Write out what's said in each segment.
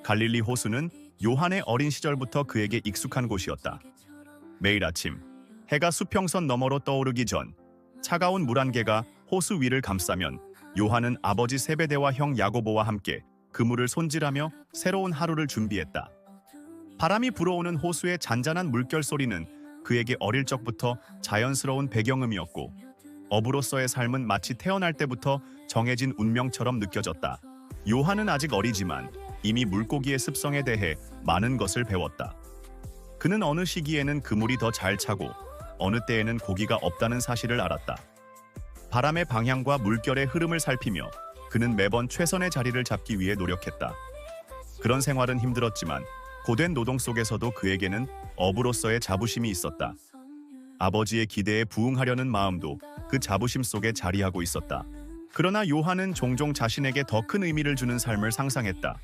갈릴리 호수는 요한의 어린 시절부터 그에게 익숙한 곳이었다. 매일 아침 해가 수평선 너머로 떠오르기 전 차가운 물 한 개가 호수 위를 감싸면 요한은 아버지 세베대와 형 야고보와 함께 그 물을 손질하며 새로운 하루를 준비했다. 바람이 불어오는 호수의 잔잔한 물결 소리는 그에게 어릴 적부터 자연스러운 배경음이었고, 어부로서의 삶은 마치 태어날 때부터 정해진 운명처럼 느껴졌다. 요한은 아직 어리지만 이미 물고기의 습성에 대해 많은 것을 배웠다. 그는 어느 시기에는 그물이 더 잘 차고 어느 때에는 고기가 없다는 사실을 알았다. 바람의 방향과 물결의 흐름을 살피며 그는 매번 최선의 자리를 잡기 위해 노력했다. 그런 생활은 힘들었지만 고된 노동 속에서도 그에게는 어부로서의 자부심이 있었다. 아버지의 기대에 부응하려는 마음도 그 자부심 속에 자리하고 있었다. 그러나 요한은 종종 자신에게 더 큰 의미를 주는 삶을 상상했다.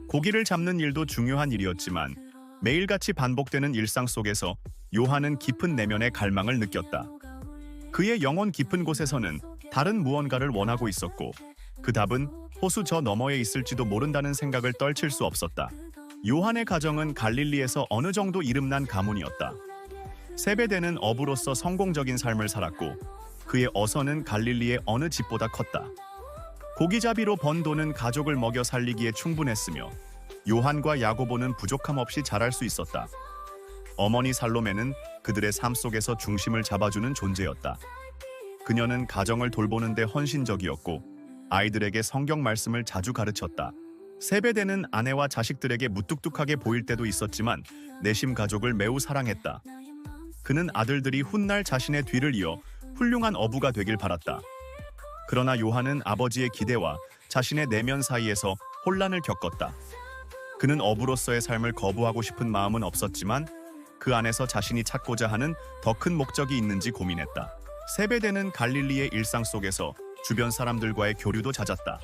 고기를 잡는 일도 중요한 일이었지만 매일같이 반복되는 일상 속에서 요한은 깊은 내면의 갈망을 느꼈다. 그의 영혼 깊은 곳에서는 다른 무언가를 원하고 있었고, 그 답은 호수 저 너머에 있을지도 모른다는 생각을 떨칠 수 없었다. 요한의 가정은 갈릴리에서 어느 정도 이름난 가문이었다. 세베대는 어부로서 성공적인 삶을 살았고 그의 어선은 갈릴리의 어느 집보다 컸다. 고기잡이로 번 돈은 가족을 먹여 살리기에 충분했으며 요한과 야고보는 부족함 없이 자랄 수 있었다. 어머니 살로메는 그들의 삶 속에서 중심을 잡아주는 존재였다. 그녀는 가정을 돌보는 데 헌신적이었고 아이들에게 성경 말씀을 자주 가르쳤다. 세베대는 아내와 자식들에게 무뚝뚝하게 보일 때도 있었지만 내심 가족을 매우 사랑했다. 그는 아들들이 훗날 자신의 뒤를 이어 훌륭한 어부가 되길 바랐다. 그러나 요한은 아버지의 기대와 자신의 내면 사이에서 혼란을 겪었다. 그는 어부로서의 삶을 거부하고 싶은 마음은 없었지만 그 안에서 자신이 찾고자 하는 더 큰 목적이 있는지 고민했다. 세베대는 갈릴리의 일상 속에서 주변 사람들과의 교류도 잦았다.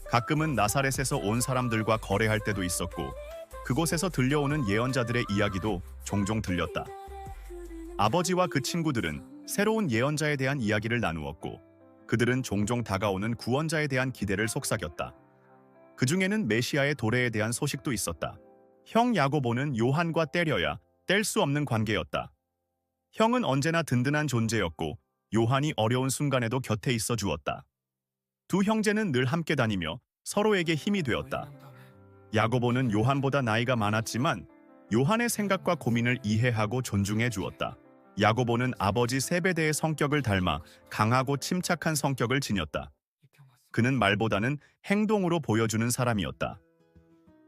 가끔은 나사렛에서 온 사람들과 거래할 때도 있었고 그곳에서 들려오는 예언자들의 이야기도 종종 들렸다. 아버지와 그 친구들은 새로운 예언자에 대한 이야기를 나누었고 그들은 종종 다가오는 구원자에 대한 기대를 속삭였다. 그 중에는 메시아의 도래에 대한 소식도 있었다. 형 야고보는 요한과 때려야 뗄 수 없는 관계였다. 형은 언제나 든든한 존재였고 요한이 어려운 순간에도 곁에 있어 주었다. 두 형제는 늘 함께 다니며 서로에게 힘이 되었다. 야고보는 요한보다 나이가 많았지만 요한의 생각과 고민을 이해하고 존중해 주었다. 야고보는 아버지 세베대의 성격을 닮아 강하고 침착한 성격을 지녔다. 그는 말보다는 행동으로 보여주는 사람이었다.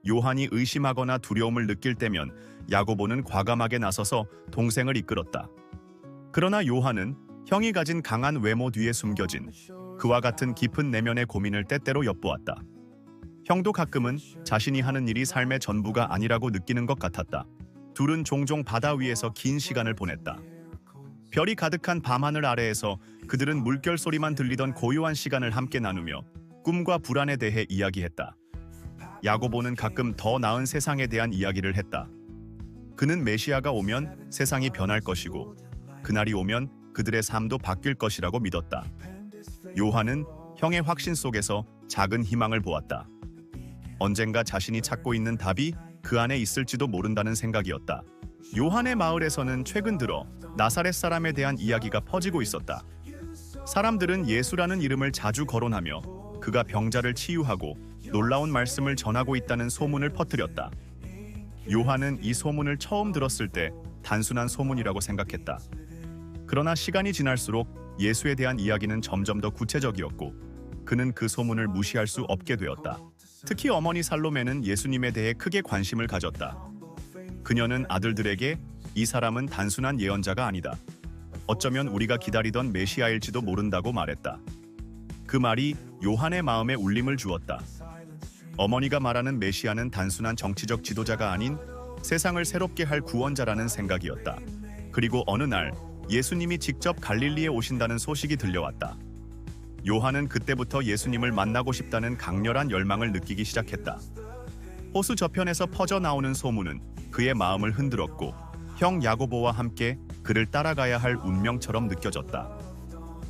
요한이 의심하거나 두려움을 느낄 때면 야고보는 과감하게 나서서 동생을 이끌었다. 그러나 요한은 형이 가진 강한 외모 뒤에 숨겨진 그와 같은 깊은 내면의 고민을 때때로 엿보았다. 형도 가끔은 자신이 하는 일이 삶의 전부가 아니라고 느끼는 것 같았다. 둘은 종종 바다 위에서 긴 시간을 보냈다. 별이 가득한 밤하늘 아래에서 그들은 물결 소리만 들리던 고요한 시간을 함께 나누며 꿈과 불안에 대해 이야기했다. 야고보는 가끔 더 나은 세상에 대한 이야기를 했다. 그는 메시아가 오면 세상이 변할 것이고 그날이 오면 그들의 삶도 바뀔 것이라고 믿었다. 요한은 형의 확신 속에서 작은 희망을 보았다. 언젠가 자신이 찾고 있는 답이 그 안에 있을지도 모른다는 생각이었다. 요한의 마을에서는 최근 들어 나사렛 사람에 대한 이야기가 퍼지고 있었다. 사람들은 예수라는 이름을 자주 거론하며 그가 병자를 치유하고 놀라운 말씀을 전하고 있다는 소문을 퍼뜨렸다. 요한은 이 소문을 처음 들었을 때 단순한 소문이라고 생각했다. 그러나 시간이 지날수록 예수에 대한 이야기는 점점 더 구체적이었고 그는 그 소문을 무시할 수 없게 되었다. 특히 어머니 살로메는 예수님에 대해 크게 관심을 가졌다. 그녀는 아들들에게 이 사람은 단순한 예언자가 아니다. 어쩌면 우리가 기다리던 메시아일지도 모른다고 말했다. 그 말이 요한의 마음에 울림을 주었다. 어머니가 말하는 메시아는 단순한 정치적 지도자가 아닌 세상을 새롭게 할 구원자라는 생각이었다. 그리고 어느 날 예수님이 직접 갈릴리에 오신다는 소식이 들려왔다. 요한은 그때부터 예수님을 만나고 싶다는 강렬한 열망을 느끼기 시작했다. 호수 저편에서 퍼져 나오는 소문은 그의 마음을 흔들었고 형 야고보와 함께 그를 따라가야 할 운명처럼 느껴졌다.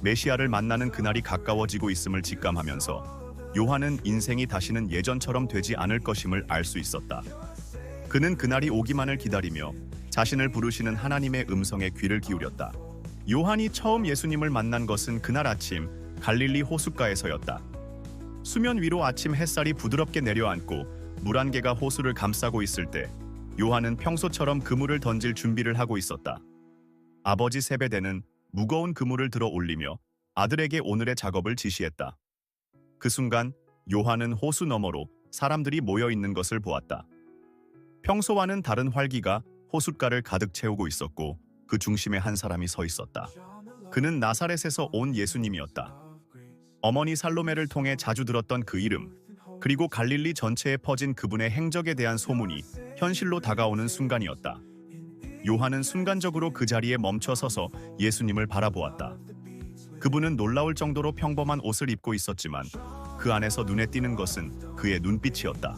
메시아를 만나는 그날이 가까워지고 있음을 직감하면서 요한은 인생이 다시는 예전처럼 되지 않을 것임을 알 수 있었다. 그는 그날이 오기만을 기다리며 자신을 부르시는 하나님의 음성에 귀를 기울였다. 요한이 처음 예수님을 만난 것은 그날 아침 갈릴리 호숫가에서였다. 수면 위로 아침 햇살이 부드럽게 내려앉고 물 한 개가 호수를 감싸고 있을 때 요한은 평소처럼 그물을 던질 준비를 하고 있었다. 아버지 세베대는 무거운 그물을 들어 올리며 아들에게 오늘의 작업을 지시했다. 그 순간 요한은 호수 너머로 사람들이 모여 있는 것을 보았다. 평소와는 다른 활기가 호숫가를 가득 채우고 있었고 그 중심에 한 사람이 서 있었다. 그는 나사렛에서 온 예수님이었다. 어머니 살로메를 통해 자주 들었던 그 이름, 그리고 갈릴리 전체에 퍼진 그분의 행적에 대한 소문이 현실로 다가오는 순간이었다. 요한은 순간적으로 그 자리에 멈춰 서서 예수님을 바라보았다. 그분은 놀라울 정도로 평범한 옷을 입고 있었지만 그 안에서 눈에 띄는 것은 그의 눈빛이었다.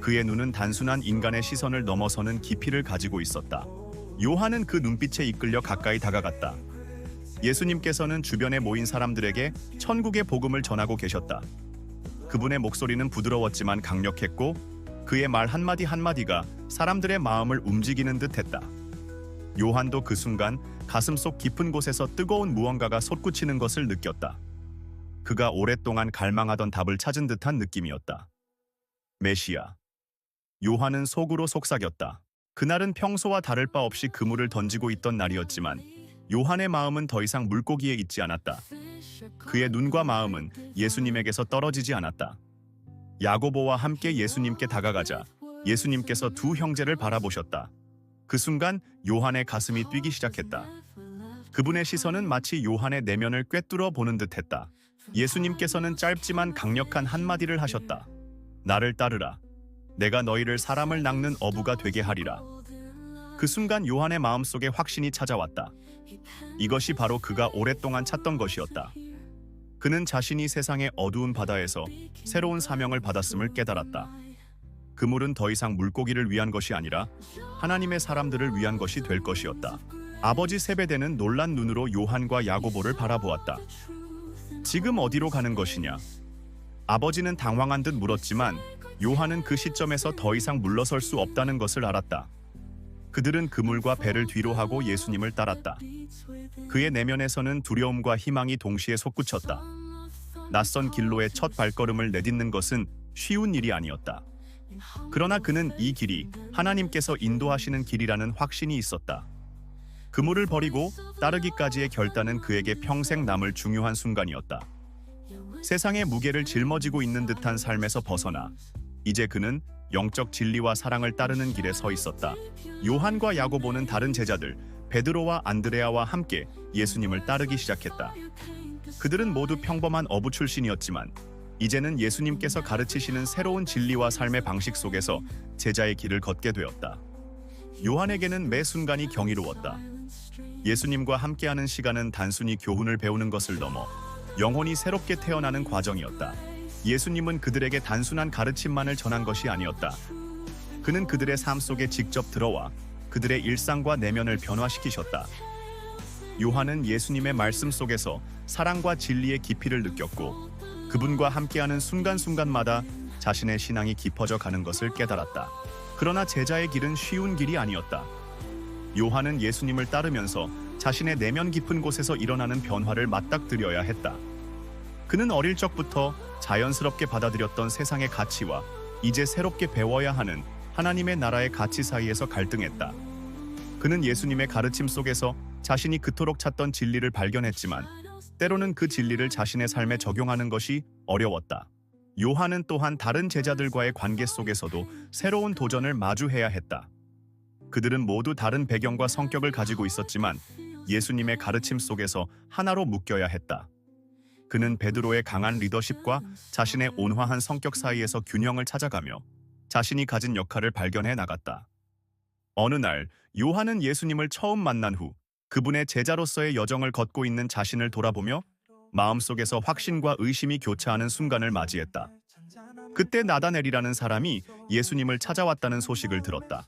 그의 눈은 단순한 인간의 시선을 넘어서는 깊이를 가지고 있었다. 요한은 그 눈빛에 이끌려 가까이 다가갔다. 예수님께서는 주변에 모인 사람들에게 천국의 복음을 전하고 계셨다. 그분의 목소리는 부드러웠지만 강력했고 그의 말 한마디 한마디가 사람들의 마음을 움직이는 듯했다. 요한도 그 순간 가슴속 깊은 곳에서 뜨거운 무언가가 솟구치는 것을 느꼈다. 그가 오랫동안 갈망하던 답을 찾은 듯한 느낌이었다. 메시아. 요한은 속으로 속삭였다. 그날은 평소와 다를 바 없이 그물을 던지고 있던 날이었지만 요한의 마음은 더 이상 물고기에 있지 않았다. 그의 눈과 마음은 예수님에게서 떨어지지 않았다. 야고보와 함께 예수님께 다가가자 예수님께서 두 형제를 바라보셨다. 그 순간 요한의 가슴이 뛰기 시작했다. 그분의 시선은 마치 요한의 내면을 꿰뚫어 보는 듯했다. 예수님께서는 짧지만 강력한 한마디를 하셨다. 나를 따르라. 내가 너희를 사람을 낚는 어부가 되게 하리라. 그 순간 요한의 마음속에 확신이 찾아왔다. 이것이 바로 그가 오랫동안 찾던 것이었다. 그는 자신이 세상의 어두운 바다에서 새로운 사명을 받았음을 깨달았다. 그물은 더 이상 물고기를 위한 것이 아니라 하나님의 사람들을 위한 것이 될 것이었다. 아버지 세베대는 놀란 눈으로 요한과 야고보를 바라보았다. 지금 어디로 가는 것이냐? 아버지는 당황한 듯 물었지만 요한은 그 시점에서 더 이상 물러설 수 없다는 것을 알았다. 그들은 그물과 배를 뒤로 하고 예수님을 따랐다. 그의 내면에서는 두려움과 희망이 동시에 솟구쳤다. 낯선 길로의 첫 발걸음을 내딛는 것은 쉬운 일이 아니었다. 그러나 그는 이 길이 하나님께서 인도하시는 길이라는 확신이 있었다. 그물을 버리고 따르기까지의 결단은 그에게 평생 남을 중요한 순간이었다. 세상의 무게를 짊어지고 있는 듯한 삶에서 벗어나 이제 그는 영적 진리와 사랑을 따르는 길에 서 있었다. 요한과 야고보는 다른 제자들 베드로와 안드레아와 함께 예수님을 따르기 시작했다. 그들은 모두 평범한 어부 출신이었지만 이제는 예수님께서 가르치시는 새로운 진리와 삶의 방식 속에서 제자의 길을 걷게 되었다. 요한에게는 매 순간이 경이로웠다. 예수님과 함께하는 시간은 단순히 교훈을 배우는 것을 넘어 영혼이 새롭게 태어나는 과정이었다. 예수님은 그들에게 단순한 가르침만을 전한 것이 아니었다. 그는 그들의 삶 속에 직접 들어와 그들의 일상과 내면을 변화시키셨다. 요한은 예수님의 말씀 속에서 사랑과 진리의 깊이를 느꼈고 그분과 함께하는 순간순간마다 자신의 신앙이 깊어져 가는 것을 깨달았다. 그러나 제자의 길은 쉬운 길이 아니었다. 요한은 예수님을 따르면서 자신의 내면 깊은 곳에서 일어나는 변화를 맞닥뜨려야 했다. 그는 어릴 적부터 자연스럽게 받아들였던 세상의 가치와 이제 새롭게 배워야 하는 하나님의 나라의 가치 사이에서 갈등했다. 그는 예수님의 가르침 속에서 자신이 그토록 찾던 진리를 발견했지만 때로는 그 진리를 자신의 삶에 적용하는 것이 어려웠다. 요한은 또한 다른 제자들과의 관계 속에서도 새로운 도전을 마주해야 했다. 그들은 모두 다른 배경과 성격을 가지고 있었지만 예수님의 가르침 속에서 하나로 묶여야 했다. 그는 베드로의 강한 리더십과 자신의 온화한 성격 사이에서 균형을 찾아가며 자신이 가진 역할을 발견해 나갔다. 어느 날 요한은 예수님을 처음 만난 후 그분의 제자로서의 여정을 걷고 있는 자신을 돌아보며 마음속에서 확신과 의심이 교차하는 순간을 맞이했다. 그때 나다넬이라는 사람이 예수님을 찾아왔다는 소식을 들었다.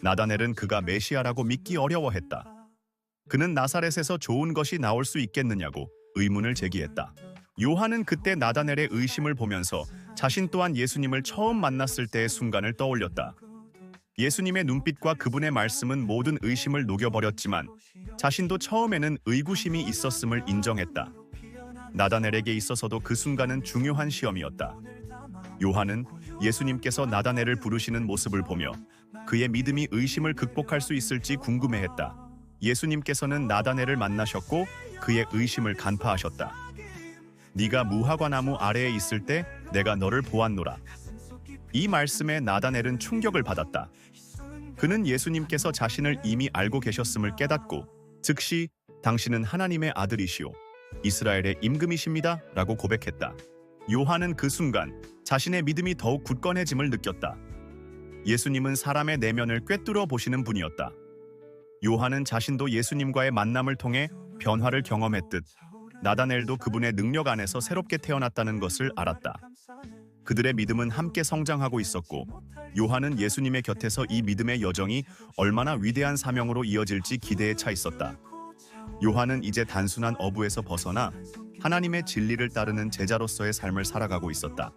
나다넬은 그가 메시아라고 믿기 어려워했다. 그는 나사렛에서 좋은 것이 나올 수 있겠느냐고 의문을 제기했다. 요한은 그때 나다넬의 의심을 보면서 자신 또한 예수님을 처음 만났을 때의 순간을 떠올렸다. 예수님의 눈빛과 그분의 말씀은 모든 의심을 녹여버렸지만 자신도 처음에는 의구심이 있었음을 인정했다. 나다넬에게 있어서도 그 순간은 중요한 시험이었다. 요한은 예수님께서 나다넬을 부르시는 모습을 보며 그의 믿음이 의심을 극복할 수 있을지 궁금해했다. 예수님께서는 나다넬을 만나셨고 그의 의심을 간파하셨다. 네가 무화과나무 아래에 있을 때 내가 너를 보았노라. 이 말씀에 나다넬은 충격을 받았다. 그는 예수님께서 자신을 이미 알고 계셨음을 깨닫고 즉시 당신은 하나님의 아들이시오 이스라엘의 임금이십니다 라고 고백했다. 요한은 그 순간 자신의 믿음이 더욱 굳건해짐을 느꼈다. 예수님은 사람의 내면을 꿰뚫어 보시는 분이었다. 요한은 자신도 예수님과의 만남을 통해 변화를 경험했듯 나다넬도 그분의 능력 안에서 새롭게 태어났다는 것을 알았다. 그들의 믿음은 함께 성장하고 있었고 요한은 예수님의 곁에서 이 믿음의 여정이 얼마나 위대한 사명으로 이어질지 기대에 차 있었다. 요한은 이제 단순한 어부에서 벗어나 하나님의 진리를 따르는 제자로서의 삶을 살아가고 있었다.